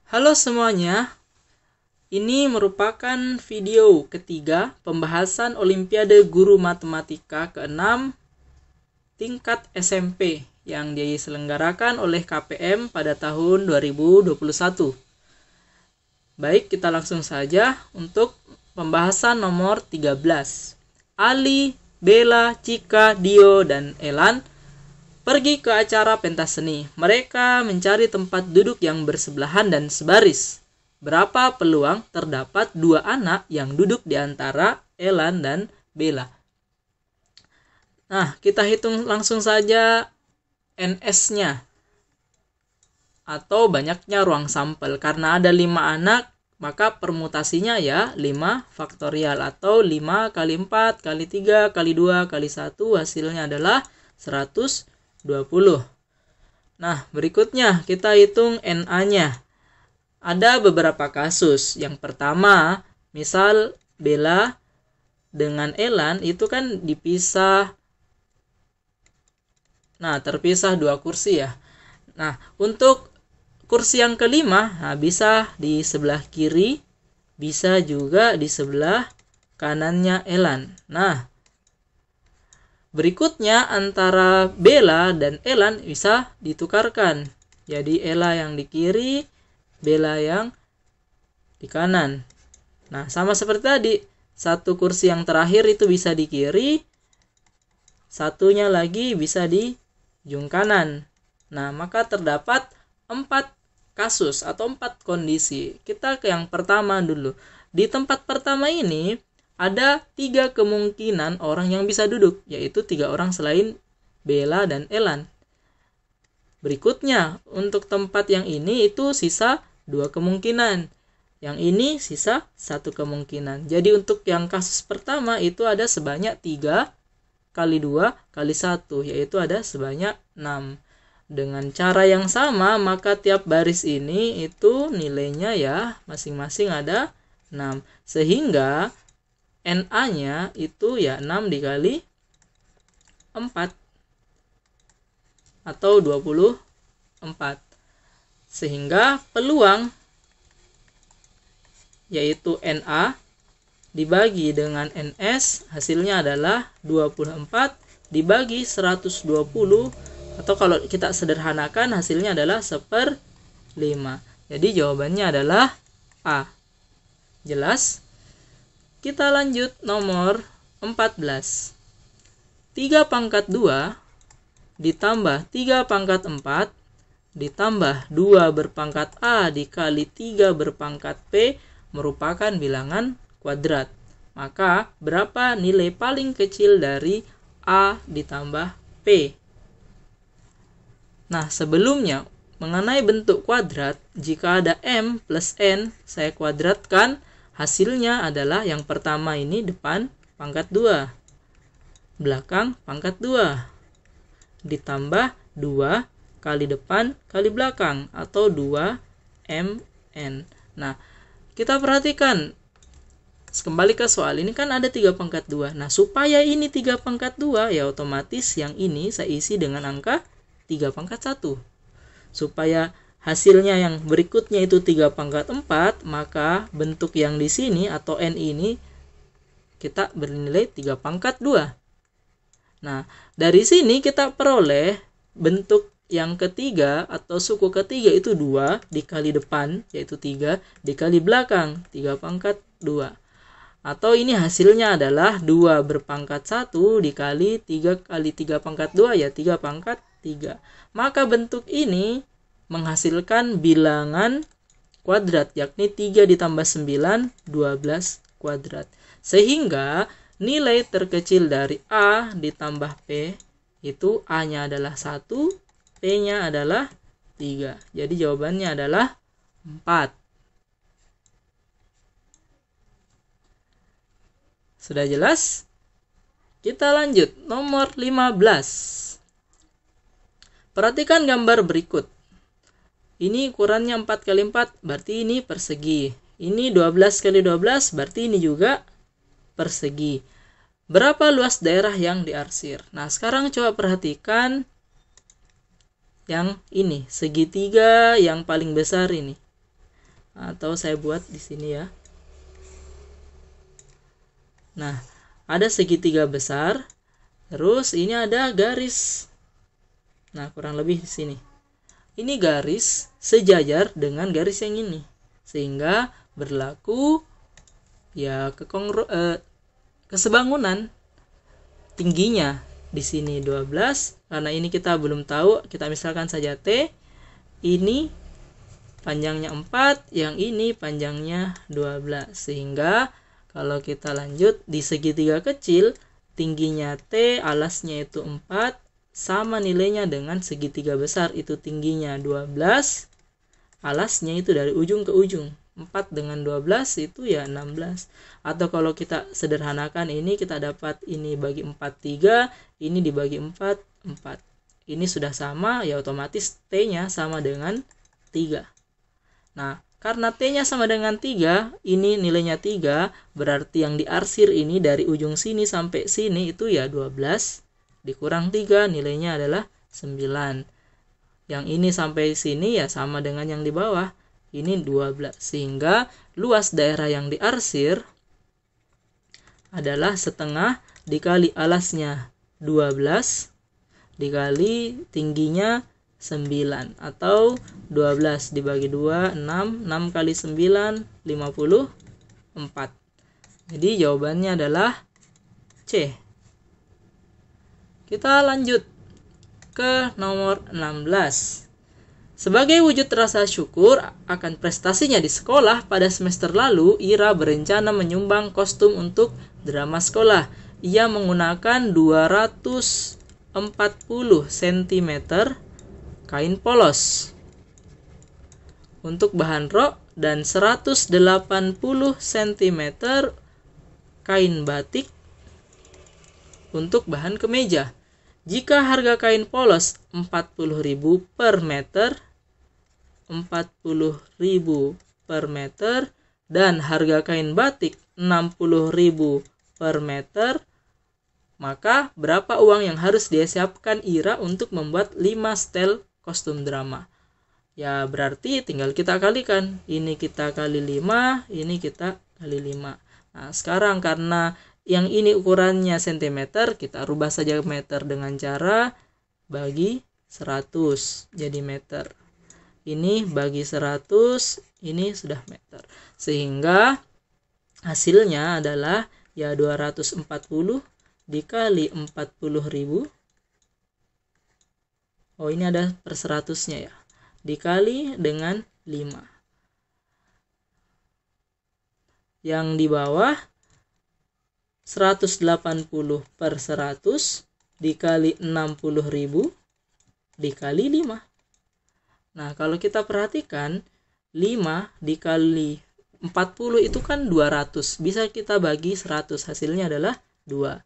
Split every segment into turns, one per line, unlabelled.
Halo semuanya, ini merupakan video ketiga pembahasan Olimpiade Guru Matematika ke-6 tingkat SMP yang diselenggarakan oleh KPM pada tahun 2021. Baik, kita langsung saja untuk pembahasan nomor 13. Ali, Bella, Cika, Dio, dan Elan pergi ke acara pentas seni. Mereka mencari tempat duduk yang bersebelahan dan sebaris. Berapa peluang terdapat dua anak yang duduk di antara Elan dan Bella? Nah, kita hitung langsung saja NS-nya atau banyaknya ruang sampel. Karena ada 5 anak, maka permutasinya ya 5 faktorial atau 5 kali 4 kali 3 kali 2 kali 1 hasilnya adalah 120. Nah, berikutnya kita hitung NA-nya. Ada beberapa kasus. Yang pertama, misal Bella dengan Elan itu kan dipisah. Nah, terpisah 2 kursi ya. Nah, untuk kursi yang kelima, bisa di sebelah kiri, bisa juga di sebelah kanannya Elan. Nah, berikutnya antara Bella dan Elan bisa ditukarkan. Jadi Ella yang di kiri, Bella yang di kanan. Nah, sama seperti tadi, satu kursi yang terakhir itu bisa di kiri, satunya lagi bisa di ujung kanan. Nah, maka terdapat 4 kasus atau 4 kondisi. Kita ke yang pertama dulu. Di tempat pertama ini ada 3 kemungkinan orang yang bisa duduk, yaitu 3 orang selain Bella dan Elan. Berikutnya, untuk tempat yang ini itu sisa 2 kemungkinan. Yang ini sisa 1 kemungkinan. Jadi untuk yang kasus pertama itu ada sebanyak 3 kali 2 kali 1, yaitu ada sebanyak 6. Dengan cara yang sama, maka tiap baris ini itu nilainya ya masing-masing ada 6. Sehingga NA-nya itu ya 6 dikali 4 atau 24. Sehingga peluang yaitu NA dibagi dengan NS hasilnya adalah 24 dibagi 120, atau kalau kita sederhanakan hasilnya adalah 1/5. Jadi jawabannya adalah A. Jelas? Kita lanjut nomor 14. 3 pangkat 2 ditambah 3 pangkat 4 ditambah 2 berpangkat A dikali 3 berpangkat P merupakan bilangan kuadrat. Maka berapa nilai paling kecil dari A ditambah P? Nah, sebelumnya mengenai bentuk kuadrat, jika ada M plus N, saya kuadratkan, hasilnya adalah yang pertama ini depan pangkat 2, belakang pangkat 2, ditambah 2 kali depan kali belakang atau 2MN. Nah, kita perhatikan, kembali ke soal ini kan ada 3 pangkat 2. Nah, supaya ini 3 pangkat 2, ya otomatis yang ini saya isi dengan angka 3 pangkat 1. Supaya hasilnya yang berikutnya itu 3 pangkat 4, maka bentuk yang di sini atau N ini kita bernilai 3 pangkat 2. Nah, dari sini kita peroleh bentuk yang ketiga atau suku ketiga itu 2 dikali depan, yaitu 3, dikali belakang, 3 pangkat 2. Atau ini hasilnya adalah 2 berpangkat 1 dikali 3 kali 3 pangkat 2, ya 3 pangkat 3. Maka bentuk ini menghasilkan bilangan kuadrat, yakni 3 ditambah 9, 12 kuadrat. Sehingga nilai terkecil dari A ditambah P itu A-nya adalah 1, P-nya adalah 3. Jadi jawabannya adalah 4. Sudah jelas? Kita lanjut nomor 15. Perhatikan gambar berikut. Ini ukurannya 4 kali 4, berarti ini persegi. Ini 12 kali 12, berarti ini juga persegi. Berapa luas daerah yang diarsir? Nah, sekarang coba perhatikan yang ini, segitiga yang paling besar ini. atau saya buat di sini ya. Nah, ada segitiga besar, terus ini ada garis. Nah, kurang lebih di sini. Ini garis sejajar dengan garis yang ini, sehingga berlaku ya kesebangunan. Tingginya di sini 12, karena ini kita belum tahu, kita misalkan saja T, ini panjangnya 4, yang ini panjangnya 12. Sehingga kalau kita lanjut di segitiga kecil, tingginya T, alasnya itu 4, sama nilainya dengan segitiga besar, itu tingginya 12, alasnya itu dari ujung ke ujung. 4 dengan 12 itu ya 16. Atau kalau kita sederhanakan ini, kita dapat ini bagi 4 3, ini dibagi 4 4. Ini sudah sama, ya otomatis T-nya sama dengan 3. Nah, karena T-nya sama dengan 3, ini nilainya 3, berarti yang diarsir ini dari ujung sini sampai sini itu ya 12, dikurang 3, nilainya adalah 9. Yang ini sampai sini ya sama dengan yang di bawah, ini 12. Sehingga luas daerah yang diarsir adalah setengah dikali alasnya 12 dikali tingginya 9, atau 12 dibagi 2, 6. 6 kali 9, 54. Jadi jawabannya adalah C. Kita lanjut ke nomor 16. Sebagai wujud rasa syukur akan prestasinya di sekolah pada semester lalu, Ira berencana menyumbang kostum untuk drama sekolah. Ia menggunakan 240 cm kain polos untuk bahan rok dan 180 cm kain batik untuk bahan kemeja. Jika harga kain polos 40.000 per meter, 40.000 per meter, dan harga kain batik 60.000 per meter, maka berapa uang yang harus dia siapkan Ira untuk membuat 5 setel kostum drama? Ya berarti tinggal kita kalikan. Ini kita kali 5, ini kita kali 5. Nah sekarang karena yang ini ukurannya cm, kita rubah saja meter dengan cara bagi 100 jadi meter. Ini bagi 100, ini sudah meter. Sehingga hasilnya adalah ya 240 dikali 40.000. Oh ini ada per 100-nya ya. Dikali dengan 5. Yang di bawah 180 per 100 dikali 60.000 dikali 5. Nah, kalau kita perhatikan 5 dikali 40 itu kan 200. Bisa kita bagi 100, hasilnya adalah 2.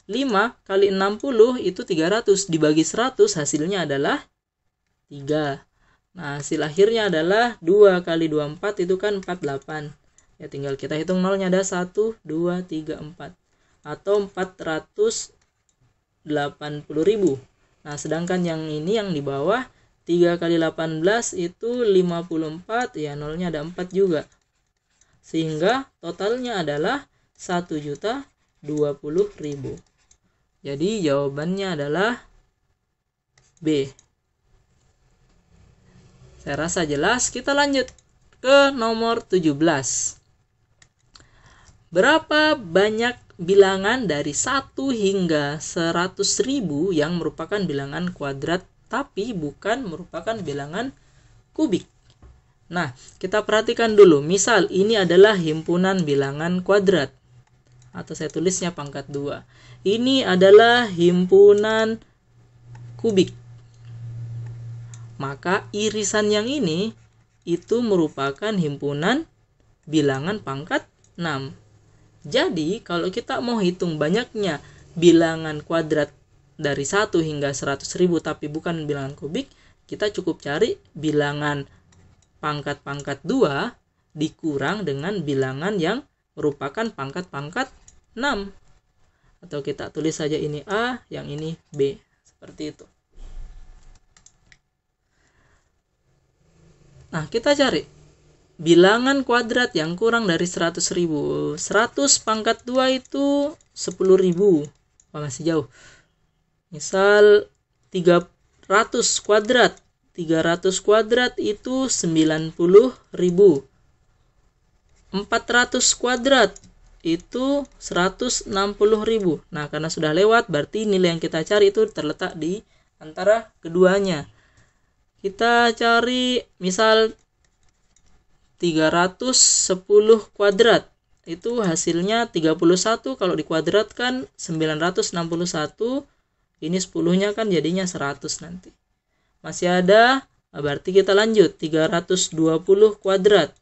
5 kali 60 itu 300, dibagi 100 hasilnya adalah 3. Nah, hasil akhirnya adalah 2 kali 24 itu kan 48. Ya tinggal kita hitung nolnya, ada 1, 2, 3, 4. Atau 480.000. Nah, sedangkan yang ini yang di bawah 3 kali 18 itu 54, ya nolnya ada 4 juga. Sehingga totalnya adalah 1.020.000. Jadi jawabannya adalah B. Saya rasa jelas. Kita lanjut ke nomor 17. Berapa banyak bilangan dari 1 hingga 100.000 yang merupakan bilangan kuadrat tapi bukan merupakan bilangan kubik? Nah, kita perhatikan dulu. Misal ini adalah himpunan bilangan kuadrat, atau saya tulisnya pangkat 2. Ini adalah himpunan kubik. Maka irisan yang ini itu merupakan himpunan bilangan pangkat 6. Jadi, kalau kita mau hitung banyaknya bilangan kuadrat dari 1 hingga 100.000 tapi bukan bilangan kubik, kita cukup cari bilangan pangkat-pangkat 2 dikurang dengan bilangan yang merupakan pangkat-pangkat 6. Atau kita tulis saja ini A, yang ini B. Seperti itu. Nah, kita cari bilangan kuadrat yang kurang dari 100.000. 100 pangkat 2 itu 10.000. Masih jauh. Misal 300 kuadrat. 300 kuadrat itu 90.000. 400 kuadrat itu 160.000. Nah, karena sudah lewat, berarti nilai yang kita cari itu terletak di antara keduanya. Kita cari misal 310 kuadrat. Itu hasilnya 31, kalau dikuadratkan 961. Ini 10-nya kan jadinya 100 nanti. Masih ada, berarti kita lanjut. 320 kuadrat.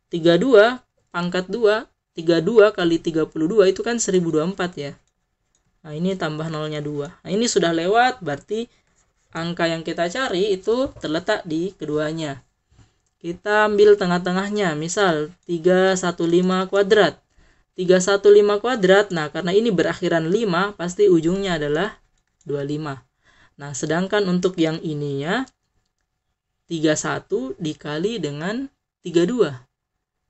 32 pangkat 2, 32 kali 32 itu kan 1024 ya. Nah, ini tambah nolnya 2. Nah, ini sudah lewat, berarti angka yang kita cari itu terletak di keduanya. Kita ambil tengah-tengahnya, misal 315 kuadrat. 315 kuadrat, nah karena ini berakhiran 5, pasti ujungnya adalah 25. Nah, sedangkan untuk yang ininya 31 dikali dengan 32.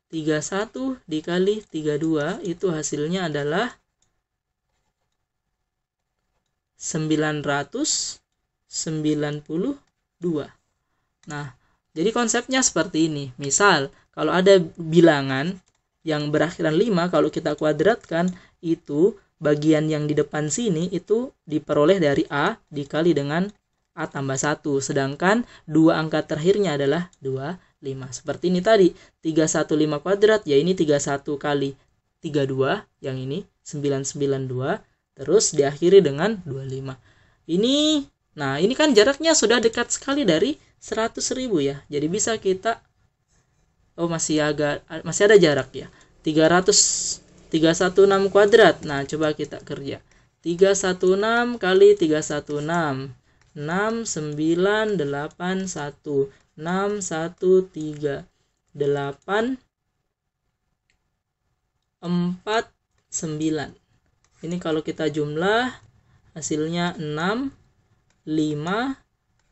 31 dikali 32 itu hasilnya adalah 992. Nah, jadi konsepnya seperti ini. Misal, kalau ada bilangan yang berakhiran 5, kalau kita kuadratkan, itu bagian yang di depan sini itu diperoleh dari A dikali dengan A tambah 1. Sedangkan dua angka terakhirnya adalah 25. Seperti ini tadi, 315 kuadrat, ya ini 31 kali 32, yang ini 992, terus diakhiri dengan 25. Nah ini kan jaraknya sudah dekat sekali dari 100.000 ya. Jadi bisa kita, masih ada jarak ya. 316 kuadrat. Nah, coba kita kerja. 316 kali 316. 6981. 613 8 49. Ini kalau kita jumlah hasilnya 6 5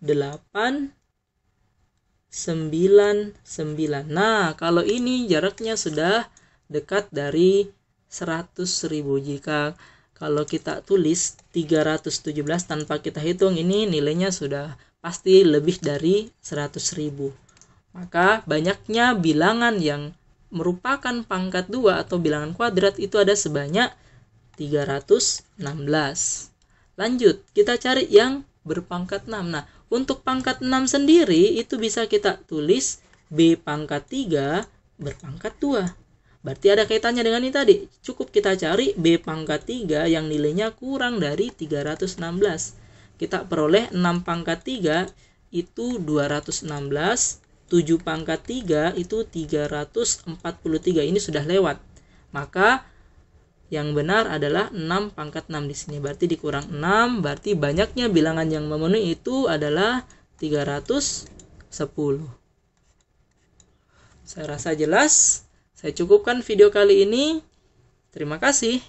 8 99. Nah, kalau ini jaraknya sudah dekat dari 100.000. Jika kalau kita tulis 317 tanpa kita hitung, ini nilainya sudah pasti lebih dari 100.000. Maka banyaknya bilangan yang merupakan pangkat 2 atau bilangan kuadrat itu ada sebanyak 316. Lanjut, kita cari yang berpangkat 6. Nah, untuk pangkat 6 sendiri itu bisa kita tulis B pangkat 3 berpangkat 2. Berarti ada kaitannya dengan ini tadi. Cukup kita cari B pangkat 3 yang nilainya kurang dari 316. Kita peroleh 6 pangkat 3 itu 216, 7 pangkat 3 itu 343. Ini sudah lewat. Maka yang benar adalah 6 pangkat 6 di sini. Berarti dikurang 6, berarti banyaknya bilangan yang memenuhi itu adalah 310. Saya rasa jelas. Saya cukupkan video kali ini. Terima kasih.